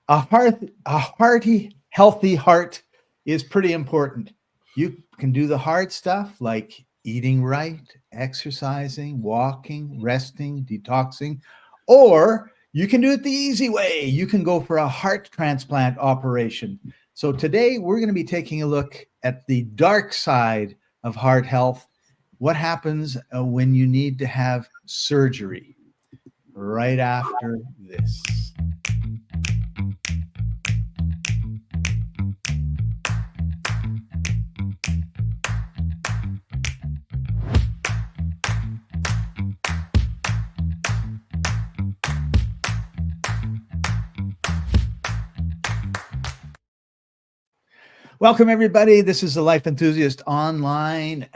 A hearty, healthy heart is pretty important. You can do the hard stuff like eating right, exercising, walking, resting, detoxing, or you can do it the easy way. You can go for a heart transplant operation. So today we're going to be taking a look at the dark side of heart health. What happens when you need to have surgery right after this. Welcome, everybody. This is the Life Enthusiast online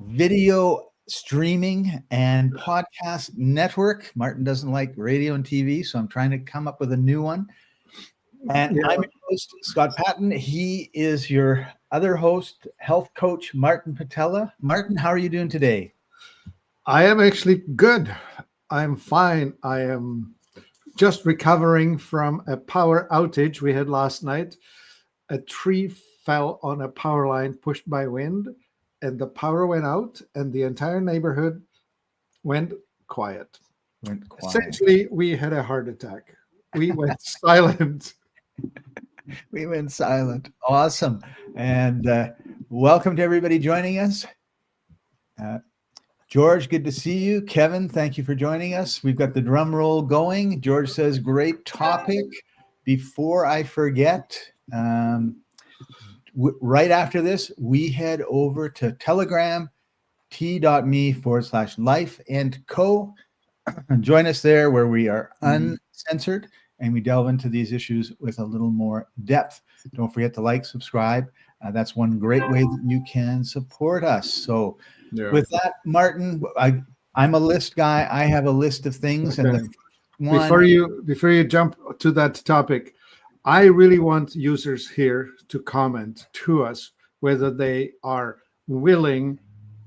video streaming and podcast network. Martin doesn't like radio and TV, so I'm trying to come up with a new one. And I'm your host, Scott Patton. He is your other host, health coach, Martin Patella. Martin, how are you doing today? I am actually good. I'm fine. I am just recovering from a power outage we had last night. A tree fell on a power line pushed by wind, and the power went out, and the entire neighborhood went quiet. Essentially, we had a heart attack. We went silent. We went silent. Awesome. And welcome to everybody joining us. George, good to see you. Kevin, thank you for joining us. We've got the drum roll going. George says, great topic. Before I forget, right after this, we head over to Telegram, t.me/life and co. Join us there where we are uncensored and we delve into these issues with a little more depth. Don't forget to like, subscribe. That's one great way that you can support us. So with that, Martin, I'm a list guy. I have a list of things. Okay. And the before you jump to that topic, I really want users here to comment to us whether they are willing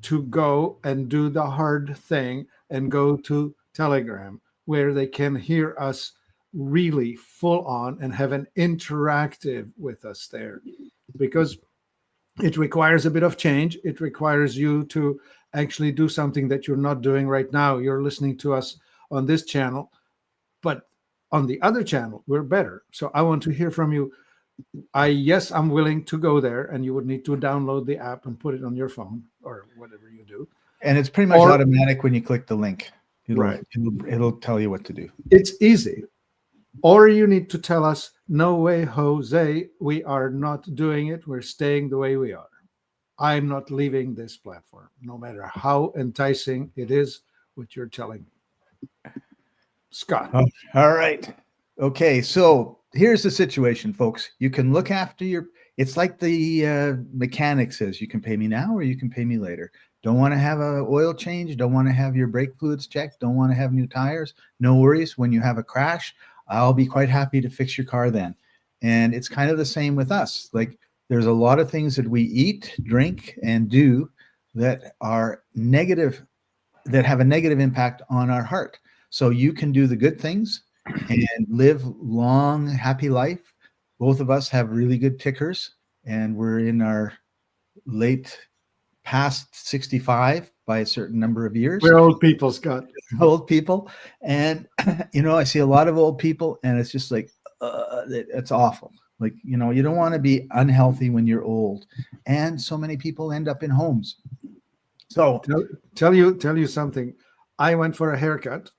to go and do the hard thing and go to Telegram, where they can hear us really full on and have an interactive with us there, because it requires a bit of change. It requires you to actually do something that you're not doing right now. You're listening to us on this channel, but on the other channel, we're better. So I want to hear from you. Yes, I'm willing to go there, and you would need to download the app and put it on your phone or whatever you do. And it's pretty much automatic when you click the link. It'll tell you what to do. It's easy. Or you need to tell us, no way, Jose, we are not doing it. We're staying the way we are. I'm not leaving this platform, no matter how enticing it is what you're telling me. Scott. Oh, all right. Okay. So here's the situation, folks. You can look after it's like the mechanic says, you can pay me now or you can pay me later. Don't want to have an oil change. Don't want to have your brake fluids checked. Don't want to have new tires. No worries. When you have a crash, I'll be quite happy to fix your car then. And it's kind of the same with us. Like there's a lot of things that we eat, drink, and do that are negative, that have a negative impact on our heart. So you can do the good things and live long, happy life. Both of us have really good tickers, and we're in our past 65 by a certain number of years. We're old people, Scott. Old people. And, I see a lot of old people, and it's just like, it's awful. Like, you don't want to be unhealthy when you're old. And so many people end up in homes. So tell you something. I went for a haircut,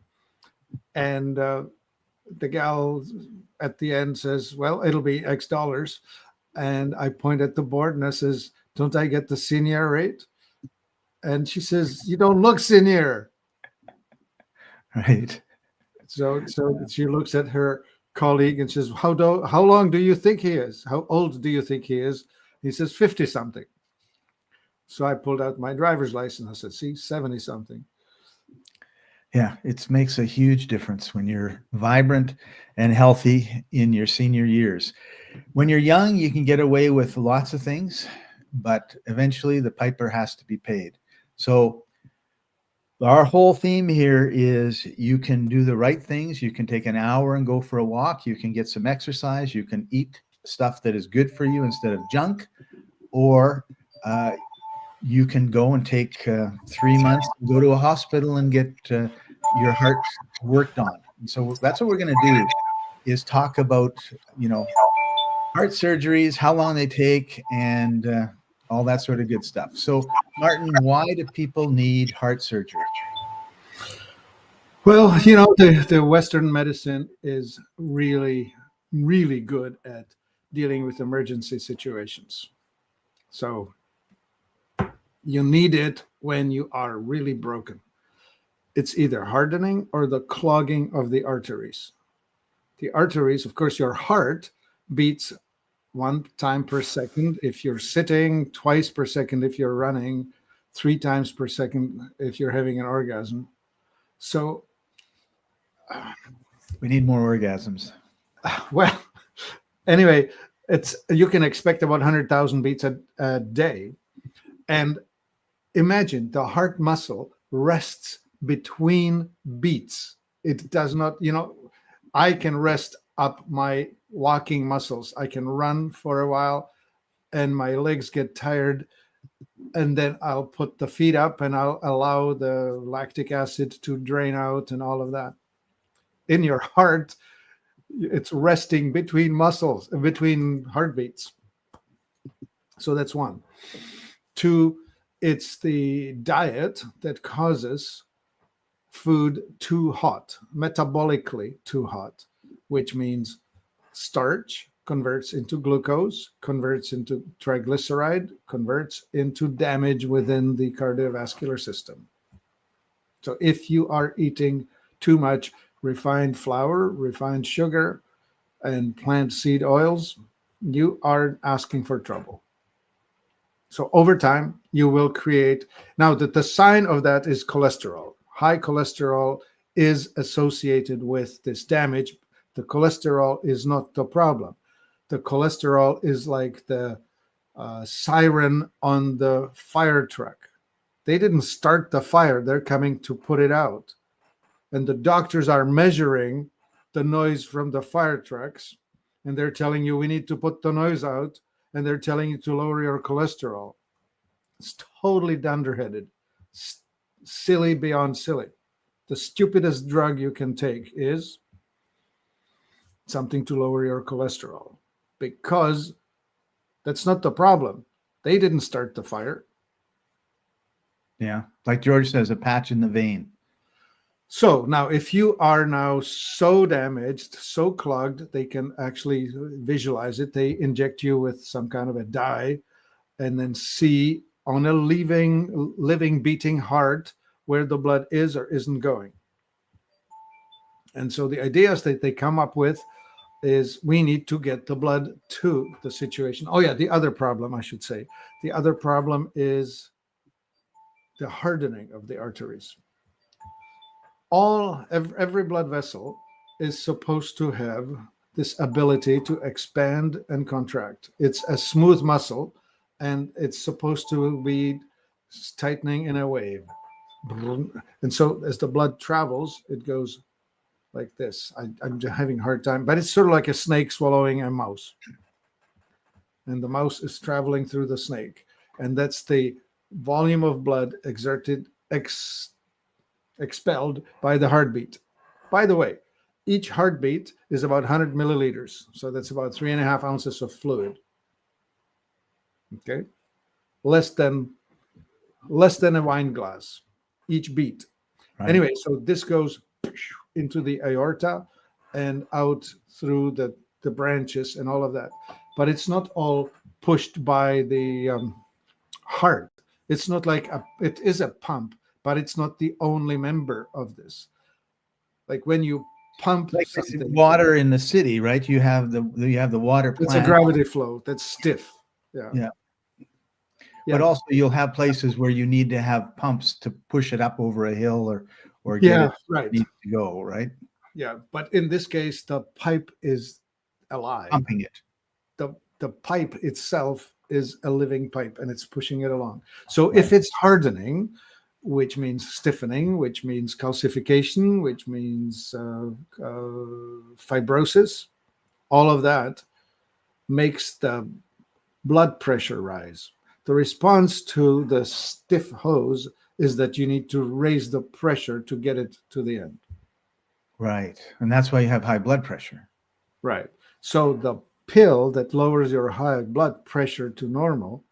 and the gal at the end says, well, it'll be X dollars. And I point at the board and I says, don't I get the senior rate? And she says, you don't look senior. Right. So she looks at her colleague and says, how long do you think he is? How old do you think he is? He says, 50 something. So I pulled out my driver's license. I said, see, 70 something. Yeah, it makes a huge difference when you're vibrant and healthy in your senior years. When you're young, you can get away with lots of things, but eventually the piper has to be paid. So Our whole theme here is you can do the right things. You can take an hour and go for a walk. You can get some exercise. You can eat stuff that is good for you instead of junk, or uh, you can go and take 3 months, go to a hospital and get your heart worked on. And so that's what we're going to do is talk about, heart surgeries, how long they take, and all that sort of good stuff. So, Martin, why do people need heart surgery? Well, the Western medicine is really, really good at dealing with emergency situations. So you need it when you are really broken. It's either hardening or the clogging of the arteries. The arteries, of course, your heart beats 1 time per second if you're sitting, twice per second if you're running, 3 times per second if you're having an orgasm. So, We need more orgasms. well, anyway, it's you can expect about 100,000 beats a day. And imagine the heart muscle rests between beats. It does not, I can rest up my walking muscles. I can run for a while and my legs get tired. And then I'll put the feet up and I'll allow the lactic acid to drain out and all of that. In your heart, it's resting between muscles, between heartbeats. So that's one. Two, it's the diet that causes food too hot, metabolically too hot, which means starch converts into glucose, converts into triglyceride, converts into damage within the cardiovascular system. So if you are eating too much refined flour, refined sugar, and plant seed oils, you are asking for trouble. So over time, you will create. Now, the sign of that is cholesterol. High cholesterol is associated with this damage. The cholesterol is not the problem. The cholesterol is like the siren on the fire truck. They didn't start the fire, they're coming to put it out. And the doctors are measuring the noise from the fire trucks, and they're telling you we need to put the noise out, and they're telling you to lower your cholesterol. It's totally dunderheaded, silly beyond silly. The stupidest drug you can take is something to lower your cholesterol, because that's not the problem. They didn't start the fire. Yeah. Like George says, a patch in the vein. So now, if you are now so damaged, so clogged, they can actually visualize it. They inject you with some kind of a dye and then see on a living, beating heart where the blood is or isn't going. And so the ideas that they come up with is we need to get the blood to the situation. Oh, yeah, the other problem, I should say. The other problem is the hardening of the arteries. Every blood vessel is supposed to have this ability to expand and contract. It's a smooth muscle, and it's supposed to be tightening in a wave. And so as the blood travels, it goes like this. I'm having a hard time, but it's sort of like a snake swallowing a mouse. And the mouse is traveling through the snake. And that's the volume of blood expelled by the heartbeat. By the way, each heartbeat is about 100 milliliters. So that's about 3.5 ounces of fluid. Okay. Less than a wine glass, each beat. Right. Anyway, so this goes into the aorta and out through the branches and all of that. But it's not all pushed by the heart. It's not like it is a pump, but it's not the only member of this. Like when you pump like something, water in the city, right? You have the water plant. It's a gravity flow that's stiff. Yeah. But also you'll have places where you need to have pumps to push it up over a hill or get it right. needs to go, right? Yeah, but in this case, the pipe is alive. Pumping it. The pipe itself is a living pipe and it's pushing it along. So if it's hardening, which means stiffening, which means calcification, which means fibrosis. All of that makes the blood pressure rise. The response to the stiff hose is that you need to raise the pressure to get it to the end. Right. And that's why you have high blood pressure. Right. So the pill that lowers your high blood pressure to normal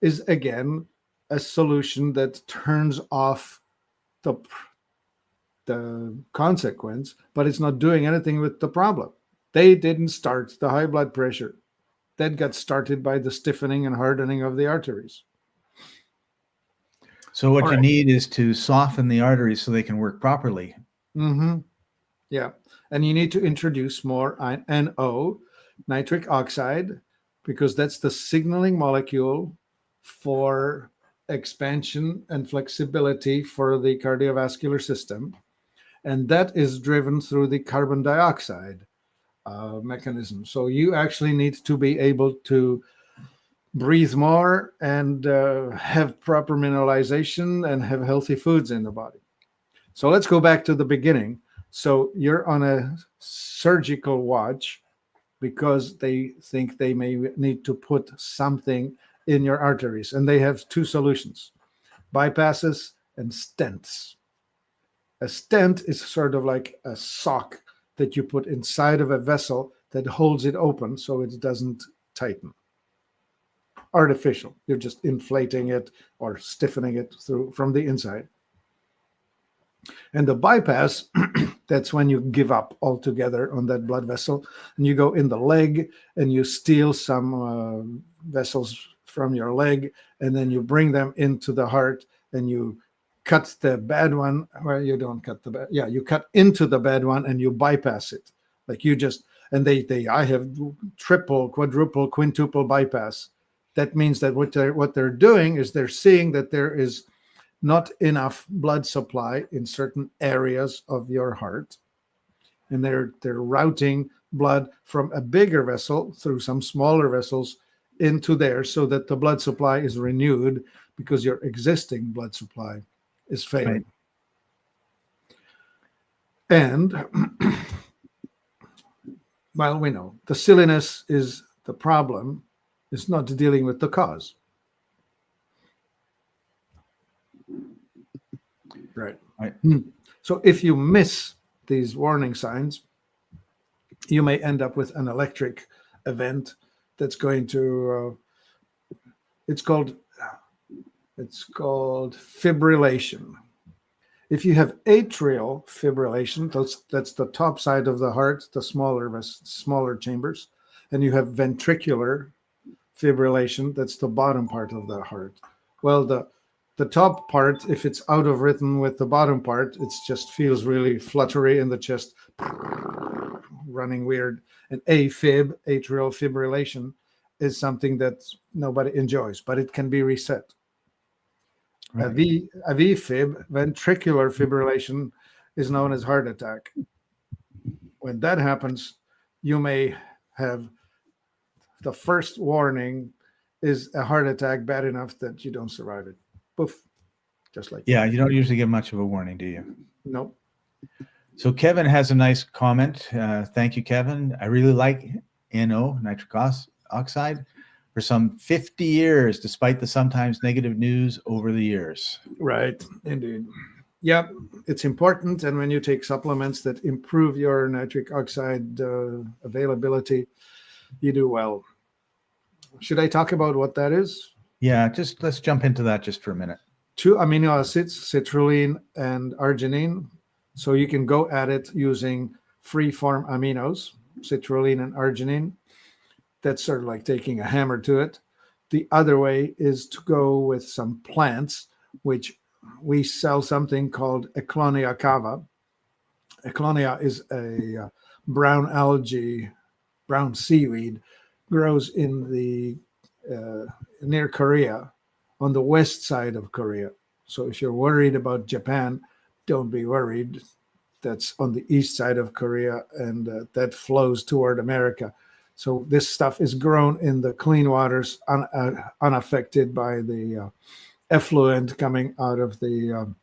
is again a solution that turns off the consequence, but it's not doing anything with the problem. They didn't start the high blood pressure. That got started by the stiffening and hardening of the arteries. So what All you right. need is to soften the arteries so they can work properly. Mm-hmm. Yeah. And you need to introduce more NO, nitric oxide, because that's the signaling molecule for expansion and flexibility for the cardiovascular system. And that is driven through the carbon dioxide mechanism. So you actually need to be able to breathe more and have proper mineralization and have healthy foods in the body. So let's go back to the beginning. So you're on a surgical watch because they think they may need to put something in your arteries. And they have two solutions: bypasses and stents. A stent is sort of like a sock that you put inside of a vessel that holds it open so it doesn't tighten. Artificial. You're just inflating it or stiffening it through from the inside. And the bypass, that's when you give up altogether on that blood vessel and you go in the leg and you steal some vessels from your leg and then you bring them into the heart and you cut the bad one. Well, you don't cut the bad. Yeah, you cut into the bad one and you bypass it. Like you just, and I have triple, quadruple, quintuple bypass. That means that what they're doing is they're seeing that there is not enough blood supply in certain areas of your heart, and they're routing blood from a bigger vessel through some smaller vessels into there so that the blood supply is renewed because your existing blood supply is failing. Right. And well, we know the silliness is the problem. It's not dealing with the cause. Right. So if you miss these warning signs, you may end up with an electric event that's going to, it's called fibrillation. If you have atrial fibrillation, that's the top side of the heart, the smaller chambers, and you have ventricular fibrillation, that's the bottom part of the heart. Well, the top part, if it's out of rhythm with the bottom part, it just feels really fluttery in the chest, running weird. And AFib, atrial fibrillation, is something that nobody enjoys, but it can be reset. Right. A VFib, ventricular fibrillation, is known as heart attack. When that happens, you may have the first warning is a heart attack bad enough that you don't survive it. Poof. Just like that. You don't usually give much of a warning, do you? Nope. So Kevin has a nice comment. Thank you, Kevin. I really like NO, nitric oxide, for some 50 years, despite the sometimes negative news over the years. Right, indeed. Yeah, it's important. And when you take supplements that improve your nitric oxide availability, you do well. Should I talk about what that is? Yeah, let's jump into that just for a minute. 2 amino acids, citrulline and arginine. So you can go at it using free-form aminos, citrulline and arginine. That's sort of like taking a hammer to it. The other way is to go with some plants, which we sell something called Eclonia cava. Eclonia is a brown algae, brown seaweed, grows in the near Korea, on the west side of Korea. So if you're worried about Japan, don't be worried. That's on the east side of Korea, and that flows toward America. So this stuff is grown in the clean waters, unaffected by the effluent coming out of the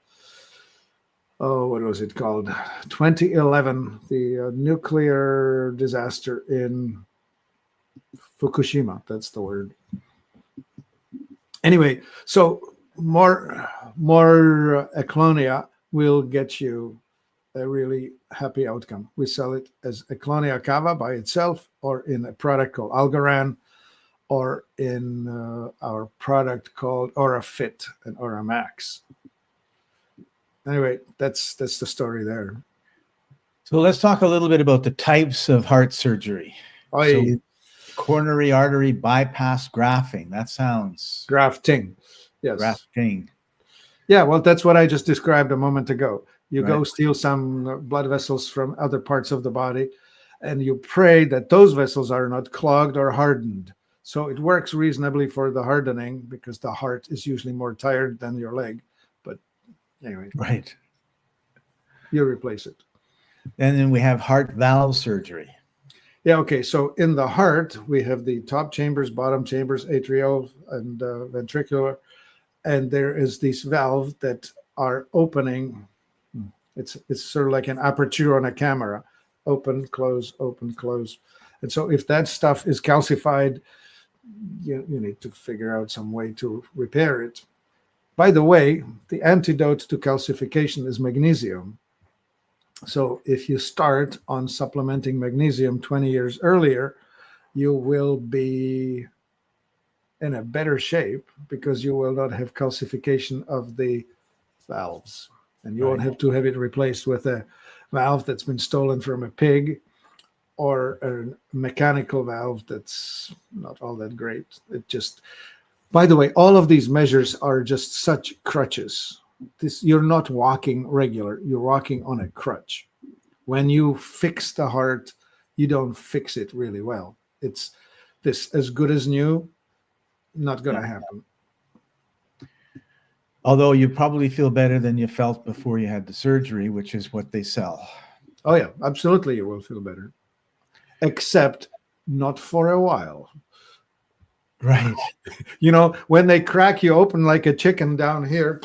what was it called? 2011, the nuclear disaster in Fukushima. That's the word. Anyway, so more Eclonia will get you a really happy outcome. We sell it as Eclonia cava by itself, or in a product called Algaran, or in our product called Aura Fit and Aura Max. Anyway, that's the story there. So let's talk a little bit about the types of heart surgery. So coronary artery bypass grafting. That sounds grafting. Yes. Grafting. Yeah, well, that's what I just described a moment ago. You go steal some blood vessels from other parts of the body, and you pray that those vessels are not clogged or hardened. So it works reasonably for the hardening, because the heart is usually more tired than your leg. But anyway. Right. You replace it. And then we have heart valve surgery. Yeah, okay. So in the heart, we have the top chambers, bottom chambers, atrial and ventricular. And there is this valve that are opening. It's sort of like an aperture on a camera. Open, close, open, close. And so if that stuff is calcified, you need to figure out some way to repair it. By the way, the antidote to calcification is magnesium. So if you start on supplementing magnesium 20 years earlier, you will be in a better shape, because you will not have calcification of the valves, and you won't have to have it replaced with a valve that's been stolen from a pig, or a mechanical valve that's not all that great. It just, by the way, all of these measures are just such crutches. You're not walking regular, you're walking on a crutch. When you fix the heart, you don't fix it really well. It's this as good as new, not going to happen. Although you probably feel better than you felt before you had the surgery, which is what they sell. Oh yeah, absolutely, you will feel better. Except not for a while. Right. You know, when they crack you open like a chicken down here,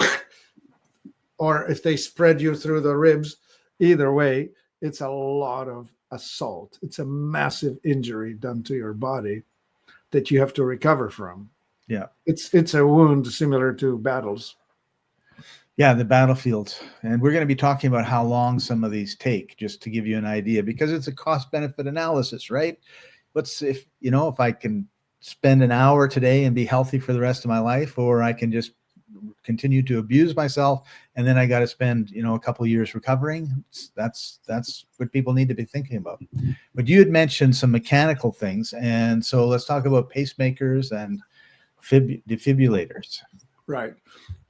or if they spread you through the ribs, either way, it's a lot of assault. It's a massive injury done to your body that you have to recover from. Yeah. It's a wound similar to battles. Yeah, the battlefield. And we're going to be talking about how long some of these take, just to give you an idea, because it's a cost benefit analysis, right? What's if I can spend an hour today and be healthy for the rest of my life, or I can just continue to abuse myself, and then I got to spend a couple of years recovering. That's what people need to be thinking about. But you had mentioned some mechanical things, and so let's talk about pacemakers and defibrillators. Right.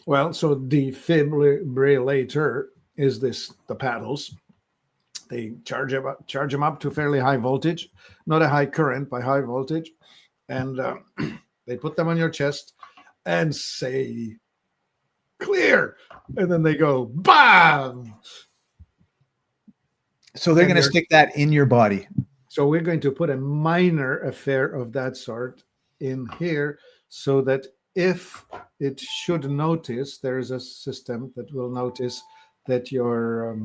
Well, so defibrillator is the paddles. They charge them up to fairly high voltage, not a high current, but high voltage, and they put them on your chest and say clear, and then they go bam. So they're going to stick that in your body. So we're going to put a minor affair of that sort in here, so that if it should notice, there is a system that will notice that your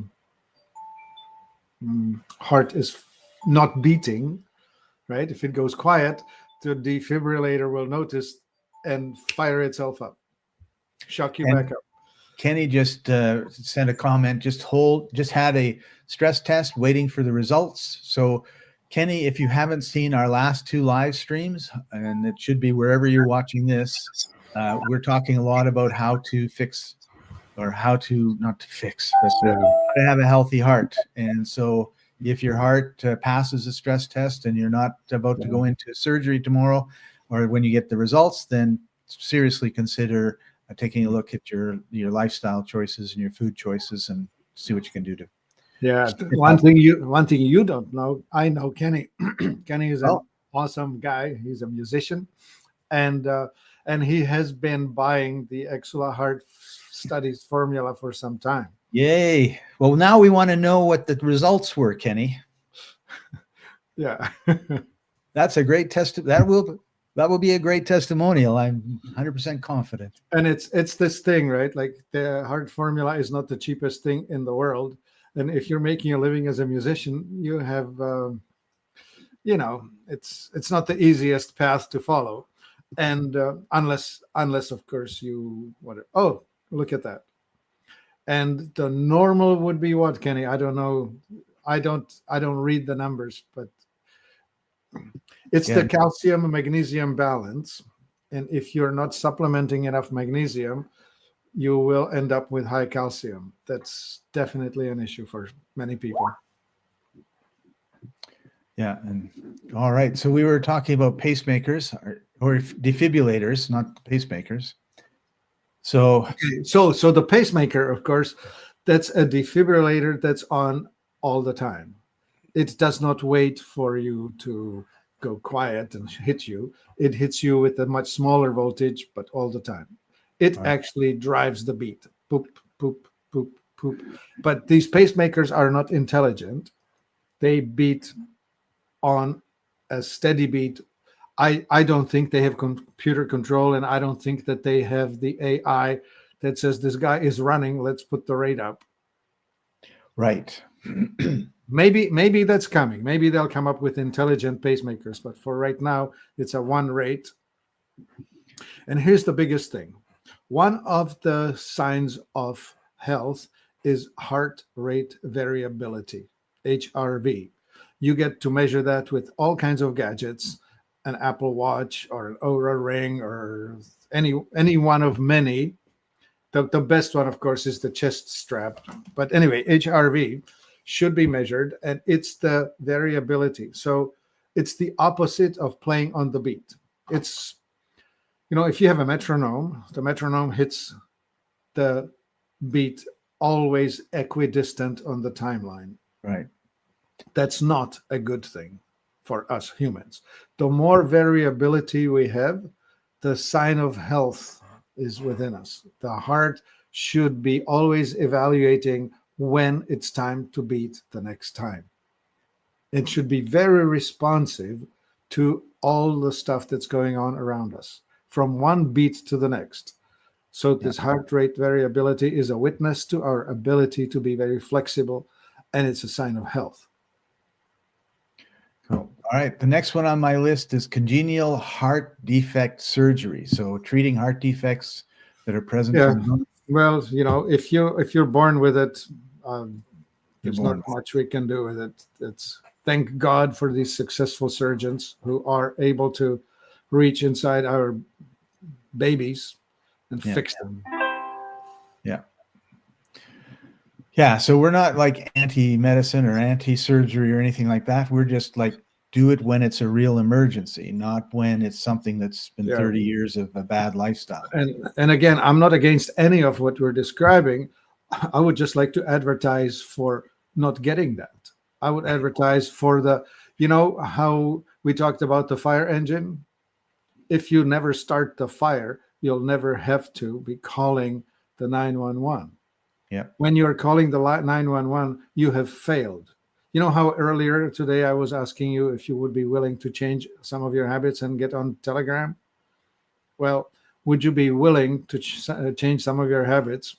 heart is not beating, right? If it goes quiet, the defibrillator will notice and fire itself up, shock you back up. Kenny just sent a comment, just had a stress test waiting for the results. So Kenny, if you haven't seen our last two live streams, and it should be wherever you're watching this, we're talking a lot about how to fix, or how to not to fix, but how to have a healthy heart. And so if your heart passes a stress test and you're not about to go into surgery tomorrow, or when you get the results, then seriously consider taking a look at your lifestyle choices and your food choices, and see what you can do to. Yeah, one thing you don't know, I know Kenny. Kenny is an awesome guy. He's a musician, and he has been buying the Exula Heart Studies formula for some time. Yay! Well, now we want to know what the results were, Kenny. Yeah, that's a great test. That will That would be a great testimonial. I'm 100% confident. And it's this thing, right? Like the heart formula is not the cheapest thing in the world, and if you're making a living as a musician, you have it's not the easiest path to follow, and unless of course you what oh, look at that. And the normal would be what, Kenny? I don't know. I don't read the numbers, but it's Yeah, the calcium magnesium balance. And if you're not supplementing enough magnesium, you will end up with high calcium. That's definitely an issue for many people. yeah. And all right. So we were talking about pacemakers or defibrillators, not pacemakers. So So the pacemaker, of course, that's a defibrillator that's on all the time. It does not wait for you to go quiet and hit you. It hits you with a much smaller voltage, but all the time. It Right. actually drives the beat. Poop, poop, poop, poop. But these pacemakers are not intelligent. They beat on a steady beat. I don't think they have computer control, and I don't think that they have the AI that says this guy is running. Let's put the rate up. right. Maybe that's coming. Maybe they'll come up with intelligent pacemakers, but for right now, it's a one rate. And here's the biggest thing. One of the signs of health is heart rate variability, HRV. You get to measure that with all kinds of gadgets, an Apple Watch or an Oura Ring or any one of many. The best one, of course, is the chest strap. But anyway, HRV should be measured, and it's the variability. So it's the opposite of playing on the beat. It's, if you have a metronome, the metronome hits the beat always equidistant on the timeline. Right. That's not a good thing for us humans. The more variability we have, the sign of health is within us. The heart should be always evaluating when it's time to beat the next time. It should be very responsive to all the stuff that's going on around us from one beat to the next. So this heart rate variability is a witness to our ability to be very flexible, and it's a sign of health. Cool. All right. The next one on my list is congenial heart defect surgery. So treating heart defects that are present. Yeah. From birth. Well, if you're born with it, there's born not much we can do with it. It's thank God for these successful surgeons who are able to reach inside our babies and fix them. Yeah. Yeah. So we're not like anti-medicine or anti-surgery or anything like that. We're just like, do it when it's a real emergency, not when it's something that's been 30 years of a bad lifestyle. And again, I'm not against any of what we're describing. I would just like to advertise for not getting that. I would advertise for how we talked about the fire engine. If you never start the fire, you'll never have to be calling the 911. Yeah. When you're calling the 911, you have failed. You know how earlier today I was asking you if you would be willing to change some of your habits and get on Telegram? Well, would you be willing to change some of your habits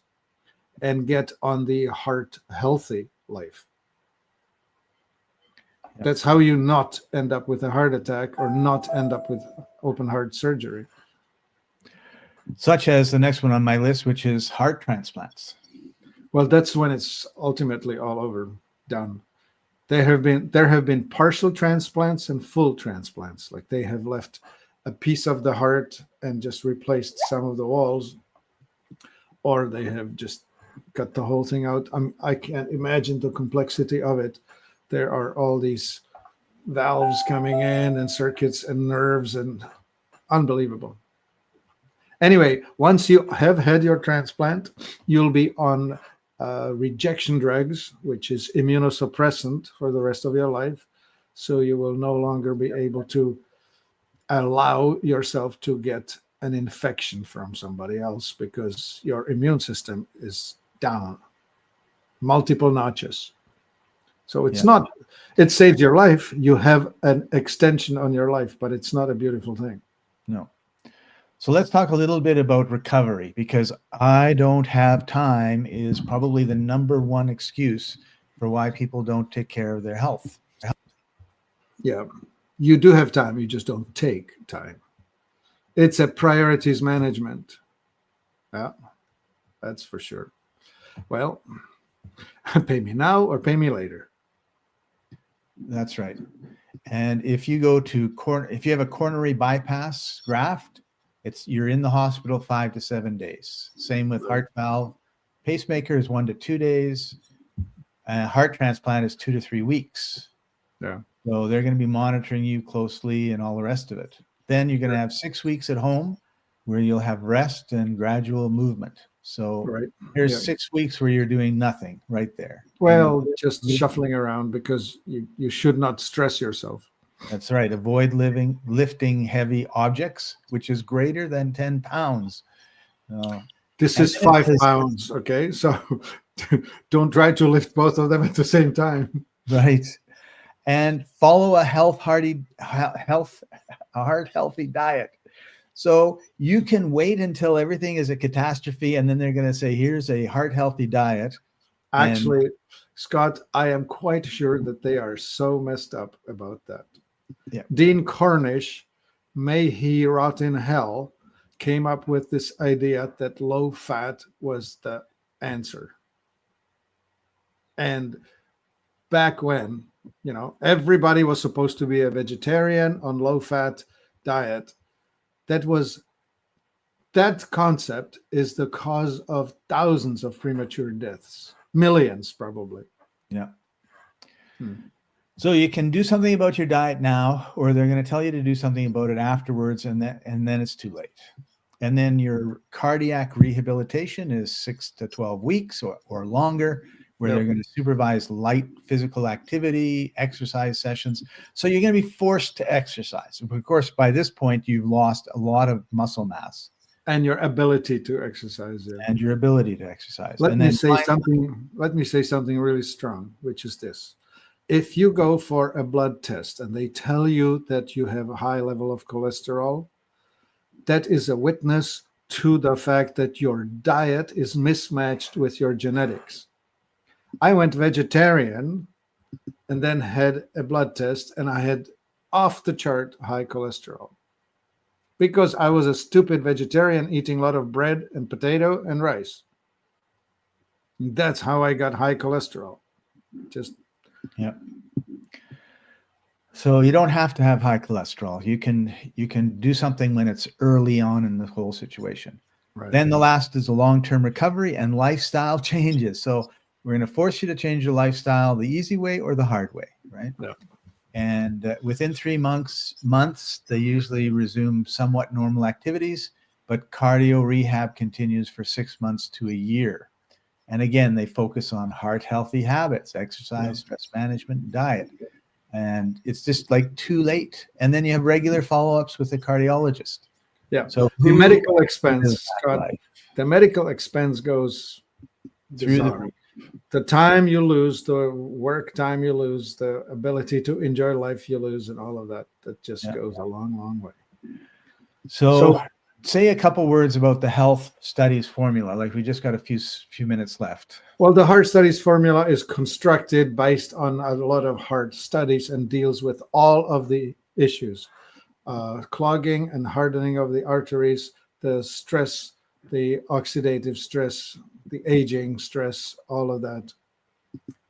and get on the heart healthy life? Yeah. That's how you not end up with a heart attack or not end up with open heart surgery. Such as the next one on my list, which is heart transplants. Well, that's when it's ultimately all over, done. There have been partial transplants and full transplants. Like they have left a piece of the heart and just replaced some of the walls, or they have just cut the whole thing out. I can't imagine the complexity of it. There are all these valves coming in and circuits and nerves and unbelievable. Anyway, once you have had your transplant, you'll be on rejection drugs, which is immunosuppressant for the rest of your life. So you will no longer be able to allow yourself to get an infection from somebody else because your immune system is down multiple notches. So it's not, it saved your life. You have an extension on your life, but it's not a beautiful thing. No. So let's talk a little bit about recovery, because I don't have time is probably the number one excuse for why people don't take care of their health. Yeah, you do have time, you just don't take time. It's a priorities management. Yeah, that's for sure. Well, pay me now or pay me later. That's right. And if you go to if you have a coronary bypass graft, you're in the hospital 5 to 7 days. Same with heart valve. Pacemaker is 1 to 2 days. Heart transplant is 2 to 3 weeks. Yeah. So they're going to be monitoring you closely and all the rest of it. Then you're going to have 6 weeks at home where you'll have rest and gradual movement. So Right. there's Yeah. 6 weeks where you're doing nothing right there. Well, just shuffling around, because you should not stress yourself. That's right. Avoid lifting heavy objects, which is greater than 10 pounds. This is 5 pounds, okay? So don't try to lift both of them at the same time. Right. And follow a heart-healthy diet. So you can wait until everything is a catastrophe, and then they're going to say, here's a heart-healthy diet. Actually, Scott, I am quite sure that they are so messed up about that. Yeah. Dean Cornish, may he rot in hell, came up with this idea that low fat was the answer. And back when, everybody was supposed to be a vegetarian on low fat diet, that concept is the cause of thousands of premature deaths, millions probably. Yeah. So you can do something about your diet now, or they're going to tell you to do something about it afterwards, and then it's too late. And then your cardiac rehabilitation is 6 to 12 weeks or longer, where they're going to supervise light physical activity, exercise sessions. So you're going to be forced to exercise. Of course, by this point, you've lost a lot of muscle mass. And your ability to exercise. Yeah. And your ability to exercise. Let me say something really strong, which is this. If you go for a blood test and they tell you that you have a high level of cholesterol, that is a witness to the fact that your diet is mismatched with your genetics. I went vegetarian and then had a blood test, and I had off the chart high cholesterol because I was a stupid vegetarian eating a lot of bread and potato and rice. That's how I got high cholesterol. Yeah. So you don't have to have high cholesterol. You can do something when it's early on in the whole situation. Right. Then the last is a long-term recovery and lifestyle changes. So we're going to force you to change your lifestyle the easy way or the hard way, right? Yeah. And within 3 months, they usually resume somewhat normal activities, but cardio rehab continues for 6 months to a year. And again, they focus on heart-healthy habits, exercise, stress management, diet. And it's just like too late. And then you have regular follow-ups with a cardiologist. Yeah. So the medical expense, Scott, the medical expense goes through the time you lose, the work time you lose, the ability to enjoy life you lose, and all of that. That just goes a long, long way. So say a couple words about the health studies formula. Like, we just got a few minutes left. Well, the heart studies formula is constructed based on a lot of heart studies and deals with all of the issues. Clogging and hardening of the arteries, the stress, the oxidative stress, the aging stress, all of that.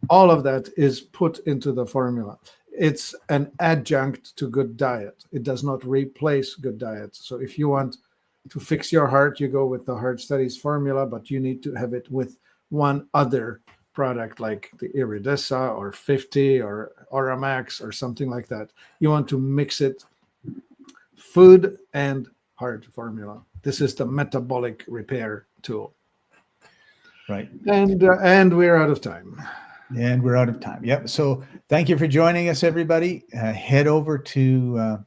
All of that is put into the formula. It's an adjunct to good diet. It does not replace good diet. So if you want to fix your heart, you go with the heart studies formula, but you need to have it with one other product like the Iridessa or 50 or Oramax or something like that. You want to mix it, food and heart formula. This is the metabolic repair tool. Right. And we're out of time. And we're out of time. Yep. So thank you for joining us, everybody. Head over to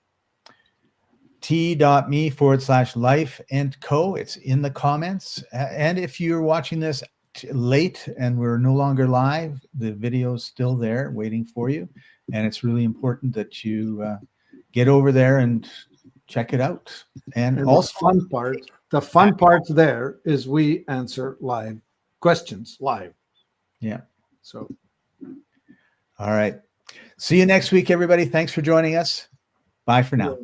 t.me/life&co. It's in the comments. And if you're watching this late and we're no longer live, the video's still there waiting for you. And it's really important that you get over there and check it out. And And also, the fun part there is we answer live questions live. yeah. So All right. See you next week, everybody. Thanks for joining us. Bye for now.